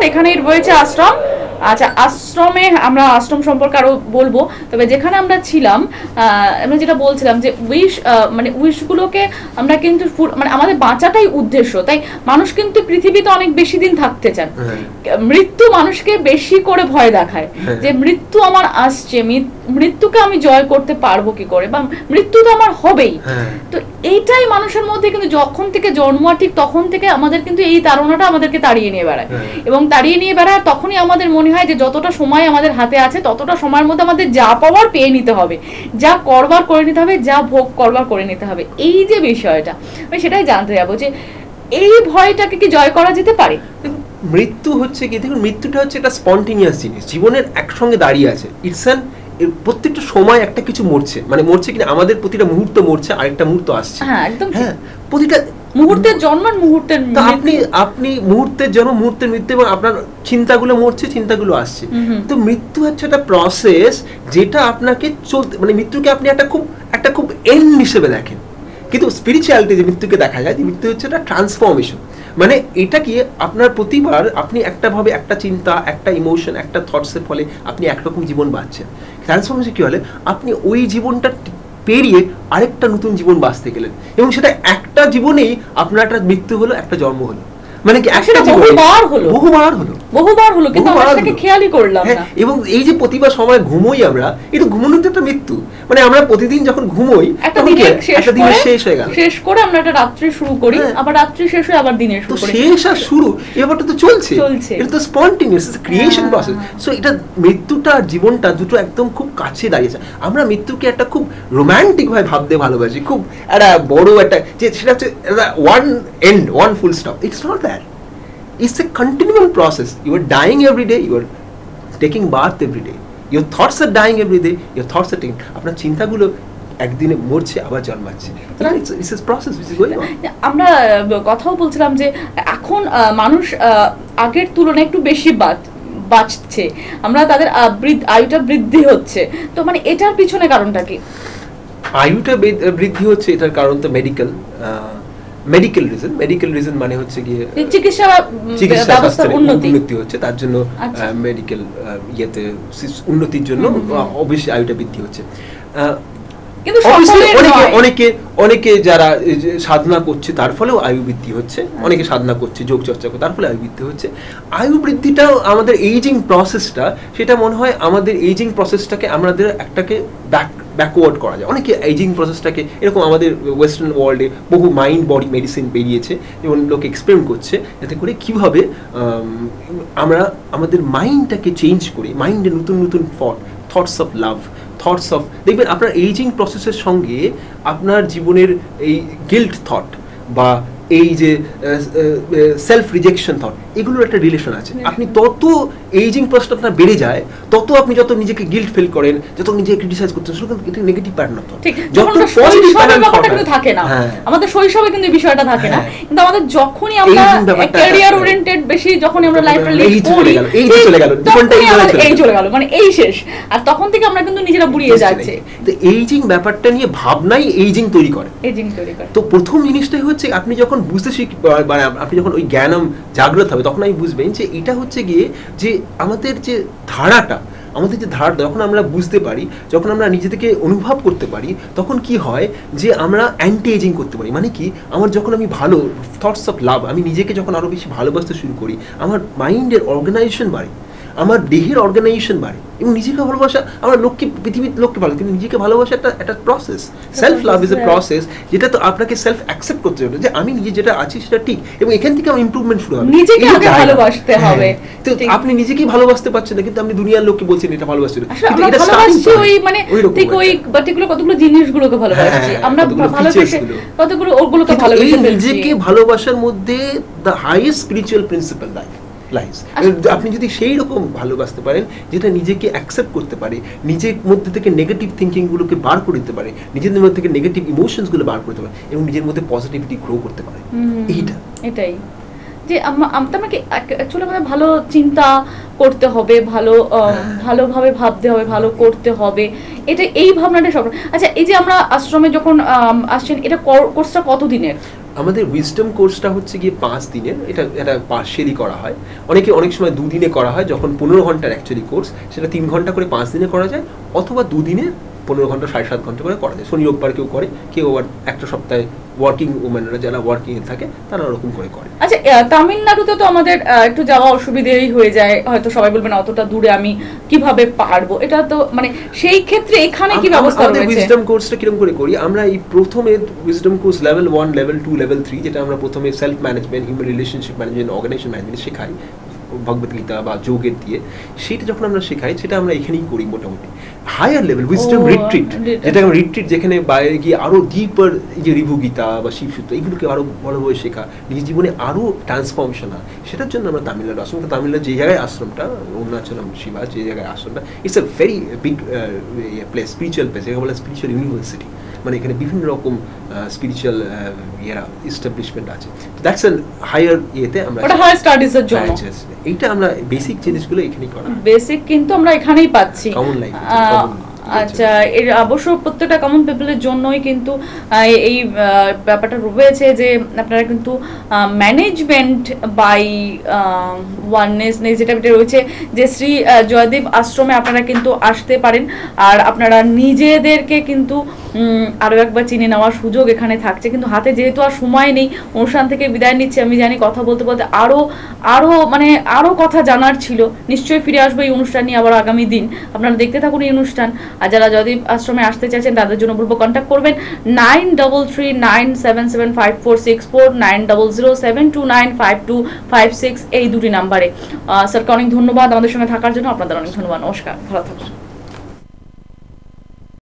এখানে রয়েছে আশ্রম। আচ্ছা, আশ্রমে আমরা আশ্রম সম্পর্কে আরো বলবো, তবে যেখানে আমরা ছিলাম আমরা যেটা বলছিলাম যে মানে উইশগুলোকে আমরা কিন্তু মানে আমাদের বাঁচাটাই উদ্দেশ্য, তাই মানুষ কিন্তু পৃথিবীতে অনেক বেশি দিন থাকতে চান। মৃত্যু মানুষকে বেশি করে ভয় দেখায় যে মৃত্যু আমার আসছে, মৃত্যুকে আমি জয় করতে পারবো কি করে, বা মৃত্যু তো আমার হবেই। তো এইটাই মানুষের মধ্যে কিন্তু যখন থেকে জন্ম ঠিক তখন থেকে আমাদের কিন্তু এই তাড়নাটা আমাদেরকে তাড়িয়ে নিয়ে বেড়ায়, এবং তাড়িয়ে নিয়ে বেড়ায় তখনই আমাদের মনে হয় যে যতটা সময় আমাদের হাতে আছে ততটা সময়ের মধ্যে আমাদের যা পাওয়ার পেয়ে নিতে হবে, যা করবার করে নিতে হবে, যা ভোগ করবার করে নিতে হবে। এই যে বিষয়টা আমি সেটাই জানতে যাবো যে এই ভয়টাকে কি জয় করা যেতে পারে? মৃত্যু হচ্ছে কি, দেখুন মৃত্যুটা হচ্ছে একটা স্পন্টেনিয়াস জিনিস, জীবনের একসঙ্গে দাঁড়িয়ে আছে। ইটস অ্যান প্রত্যেকটা সময় একটা কিছু মরছে, মানে মরছে কিনা আমাদের প্রতিটা মুহূর্ত মরছে, আরেকটা মুহূর্ত আসছে। হ্যাঁ একদম, হ্যাঁ প্রতিটা মুহূর্তের জন্ম আর মুহূর্তের আপনি মুহূর্তের জন্ম মুহূর্তের মৃত্যু, এবং আপনার চিন্তাগুলো মরছে, চিন্তাগুলো আসছে। তো মৃত্যু হচ্ছে একটা প্রসেস যেটা আপনাকে চলতে, মানে মৃত্যুকে আপনি একটা খুব এন্ড হিসেবে দেখেন, কিন্তু স্পিরিচুয়ালিটি যে মৃত্যুকে দেখা যায় যে মৃত্যু হচ্ছে একটা ট্রান্সফরমেশন। মানে এটা কি আপনার প্রতিবার আপনি একটা ভাবে একটা চিন্তা, একটা ইমোশন, একটা থটসের ফলে আপনি একরকম জীবন বাঁচছেন। ট্রান্সফরমেশন কি হলে আপনি ওই জীবনটা পেরিয়ে আরেকটা নতুন জীবন বাঁচতে গেলেন, এবং সেটা একটা জীবনেই আপনার একটা মৃত্যু হলো, একটা জন্ম হলো, মানে কি একটা বহুবার হলো কিন্তু আমরা সেটাকে খেয়ালই করলাম না। এবং এই যে প্রতিবার সময় ঘুমোই আমরা, এটা ঘুমানো তো একটা মৃত্যু, মানে আমরা প্রতিদিন যখন ঘুমোই একটা দিনের শেষ হয়ে গেল, শেষ করে আমরা একটা রাত্রি শুরু করি, আবার রাত্রি শেষ হয়ে আবার দিনের শুরু করি, শেষ আর শুরু এই ব্যাপারটা তো চলছে, এটা তো স্পন্টেনিয়াস ক্রিয়েশন প্রসেস। সো এটা মৃত্যুটা আর জীবনটা দুটো একদম খুব কাছে দাঁড়িয়েছে। আমরা মৃত্যুকে একটা খুব রোমান্টিক ভাবে ভাবতে ভালোবাসি, খুব একটা বড় একটা, যে সেটা হচ্ছে one end, one full stop. It's not that, it's a continual process. You are dying every day, you are taking bath every day, your thoughts are dying every day, your thoughts are taking, আপনার চিন্তাগুলো একদিনে মরছে আবার জন্মাচ্ছে। It's a process which is going on. আমরা কথাও বলছিলাম যে এখন মানুষ আগের তুলনায় একটু বেশি বাঁচছে, আমরা তাদের আয়ুটা বৃদ্ধি হচ্ছে, তো মানে এটার পিছনে কারণটা কি? আয়ুটা বৃদ্ধি হচ্ছে এটার কারণ তো মেডিকেল রিজন মানে হচ্ছে গিয়ে চিকিৎসা ব্যবস্থার উন্নতি হচ্ছে, তার জন্য মেডিকেল ইয়েতে উন্নতির জন্য অবশ্যই আয়ুটা বৃদ্ধি হচ্ছে। কিন্তু অনেকে যারা সাধনা করছে তার ফলেও আয়ু বৃদ্ধি হচ্ছে, অনেকে সাধনা করছে, যোগ চর্চা করছে, তার ফলে আয়ু বৃদ্ধি হচ্ছে। আয়ু বৃদ্ধিটাও আমাদের এইজিং প্রসেসটা, সেটা মনে হয় আমাদের এইজিং প্রসেসটাকে আমাদের একটাকে ব্যাকওয়ার্ড করা যায়। অনেকে এইজিং প্রসেসটাকে এরকম, আমাদের ওয়েস্টার্ন ওয়ার্ল্ডে বহু মাইন্ড বডি মেডিসিন বেরিয়েছে, যেমন লোক এক্সপেরিমেন্ট করছে যাতে করে কীভাবে আমরা আমাদের মাইন্ডটাকে চেঞ্জ করি, মাইন্ডে নতুন নতুন thoughts of love, thoughts of, দেখবেন আপনার এইজিং প্রসেসের সঙ্গে আপনার জীবনের এই গিল্ট থট বা এই যে সেলফ রিজেকশন থট, এগুলোর একটা রিলেশন আছে। আপনি তত এইজিং প্রসেসটা আপনার বেড়ে যায়, তত আপনি যত নিজেকে গিল্ট ফিল করেন, যত নিজেকে ক্রিটিসাইজ করতেন, শুধু এটা নেগেটিভ প্যাটার্ন থট। যত পজিটিভ প্যাটার্ন থট কিন্তু থাকে না, আমাদের শৈশবে কিন্তু এই বিষয়টা থাকে না, কিন্তু আমাদের যখনই আমরা ক্যারিয়ার ওরিয়েন্টেড বেশি, যখনই আমরা লাইফটা লিড করি, এই চলে গেল জীবনটা, এই চলে গেল, মানে এই শেষ, আর তখন থেকে আমরা কিন্তু নিজেরা বুড়িয়ে যাচ্ছে। তো এইজিং ব্যাপারটা নিয়ে ভাবনাই এইজিং তৈরি করে। তো প্রথম জিনিসটাই হচ্ছে আপনি যখন বুঝতে মানে আপনি যখন ওই জ্ঞানম জাগ্রত হবে, তখন আমি বুঝবেন যে এটা হচ্ছে গিয়ে যে আমাদের যে ধারাটা, যখন আমরা বুঝতে পারি, যখন আমরা নিজেদেরকে অনুভব করতে পারি, তখন কি হয় যে আমরা অ্যান্টি এজিং করতে পারি। মানে কি, আমার যখন আমি ভালো থটস অফ লাভ, আমি নিজেকে যখন আরো বেশি ভালোবাসতে শুরু করি, আমার মাইন্ডের অর্গানাইজেশন বাড়ে, আমার দেহের অর্গানাইজেশন বাড়ে, এবং নিজেকে ভালোবাসা, আমার লোককে, পৃথিবীর লোককে ভালো, কিন্তু নিজেকে ভালোবাসা একটা process. Self love is a process, যেটা তো আপনাকে সেলফ অ্যাকসেপ্ট করতে হবে যে আমি নিজে যেটা আছি সেটা ঠিক, এবং এখান থেকে আমার ইমপ্রুভমেন্ট শুরু হবে। নিজেকে আগে ভালোবাসতে হবে। তো আপনি নিজেকেই ভালোবাসতে পারছেন না, কিন্তু আপনি দুনিয়ার লোককে বলছেন এটা ভালোবাসছেন, কিন্তু এটা ভালোবাসছি ওই মানে ঠিক ওই পার্টিকুলার কতগুলো জিনিসগুলোকে ভালোবাসছি আমরা, ভালোবাসে কতগুলো ওগুলোকে ভালোবাসি। নিজেকে ভালোবাসার মধ্যে the highest spiritual principle lies. আপনি যদি সেই রকম ভালোবাসতে পারেন, যেটা নিজেকে অ্যাকসেপ্ট করতে পারে, নিজের মধ্যে থেকে নেগেটিভ থিঙ্কিং গুলোকে বার করে দিতে পারে, নিজের মধ্যে থেকে নেগেটিভ ইমোশনস গুলো বার করতে পারে, এবং নিজের মধ্যে পজিটিভিটি গ্রো করতে পারে, এটাই যে আমাকে অ্যাকচুয়ালি আমাদের ভালো চিন্তা করতে হবে, ভালোভাবে ভাবতে হবে, ভালো করতে হবে, এটা এই ভাবনাটা সব। আচ্ছা, এই যে আমরা আশ্রমে যখন আসছেন, এটা কোর্সটা কতদিনের? আমাদের উইজডম কোর্সটা হচ্ছে গিয়ে 5 দিনের, এটা পার্শিয়ালি করা হয়, অনেক সময় 2 দিনে করা হয়, যখন 15 ঘন্টার অ্যাকচুয়ালি কোর্স সেটা 3 ঘন্টা করে 5 দিনে করা যায়, অথবা 2 দিনে 15 ঘন্টা 7.5 ঘন্টা করে করা যায়। শনি রোববার কেউ করে, কেউ আবার একটা সপ্তাহে ওয়ার্কিং উমেনরা যারা ওয়ার্কিং এ থাকে তারা ওরকম করে করে। আচ্ছা, তামিলনাড়ুতে তো আমাদের একটু যাওয়া অসুবিধেই হয়ে যায়, হয়তো সবাই বলবেন অতটা দূরে আমি কিভাবে পারবো, এটা তো মানে সেই ক্ষেত্রে এখানে কি ব্যবস্থা রয়েছে? উইজডম কোর্সটা কিরকম করে করি আমরা, এই প্রথমে wisdom course level 1, level 2, level 3, যেটা আমরা প্রথমে self management, human relationship management, organisation management শেখাই ভগবদ্গীতা বা যোগের দিয়ে, সেটা যখন আমরা শেখাই সেটা আমরা এখানেই করি মোটামুটি। হায়ার লেভেল উইজডম রিট্রিট, যেটা আমরা রিট্রিট, যেখানে বাইরে গিয়ে আরো ডিপার যে ঋভু গীতা বা শিবসূত্র এগুলোকে আরো ভালোভাবে শেখা, নিজের জীবনে আরো ট্রান্সফরমেশন হয়, সেটার জন্য আমরা তামিলনাড়ু আশ্রম, তামিলনাড়ু যে জায়গায় আশ্রমটা, অরুণাচলম শিবা যে জায়গায় আশ্রমটা, it's a very big place, spiritual place, এটাকে বলে স্পিরিচুয়াল ইউনিভার্সিটি, মানে এখানে বিভিন্ন রকম স্পিরিচুয়াল এস্টাবলিশমেন্ট আছে। দ্যাটস এন হায়ার ইয়েতে আমরা, ওটা হায়ার স্টাডিজের জন্য, এইটা আমরা বেসিক জিনিসগুলো এখানেই করা, বেসিক কিন্তু আমরা এখানেই পাচ্ছি কমন লাইফ। আচ্ছা, এর অবশ্য প্রত্যেকটা কমন পিপলের জন্যই কিন্তু এই ব্যাপারটা রয়েছে যে আপনারা কিন্তু ম্যানেজমেন্ট বাই ওয়াননেস যেটা রয়েছে, যে শ্রী জয়দেব আশ্রমে আপনারা কিন্তু আসতে পারেন, আর আপনারা নিজেদেরকে কিন্তু আরও একবার চিনে নেওয়ার সুযোগ এখানে থাকছে। কিন্তু হাতে যেহেতু আর সময় নেই, অনুষ্ঠান থেকে বিদায় নিচ্ছি, আমি জানি কথা বলতে বলতে আরও কথা জানার ছিল, নিশ্চয়ই ফিরে আসবো এই অনুষ্ঠান নিয়ে আবার আগামী দিন, আপনারা দেখতে থাকুন এই অনুষ্ঠান। আর যারা জয়দেব আশ্রমে আসতে চাইছেন তাদের জন্য বলবো কন্ট্যাক্ট করবেন 9339775464, 9007295256, এই দুটি নাম্বারে। স্যারকে অনেক ধন্যবাদ আমাদের সঙ্গে থাকার জন্য, আপনাদের অনেক ধন্যবাদ, নমস্কার, ভালো থাকুন।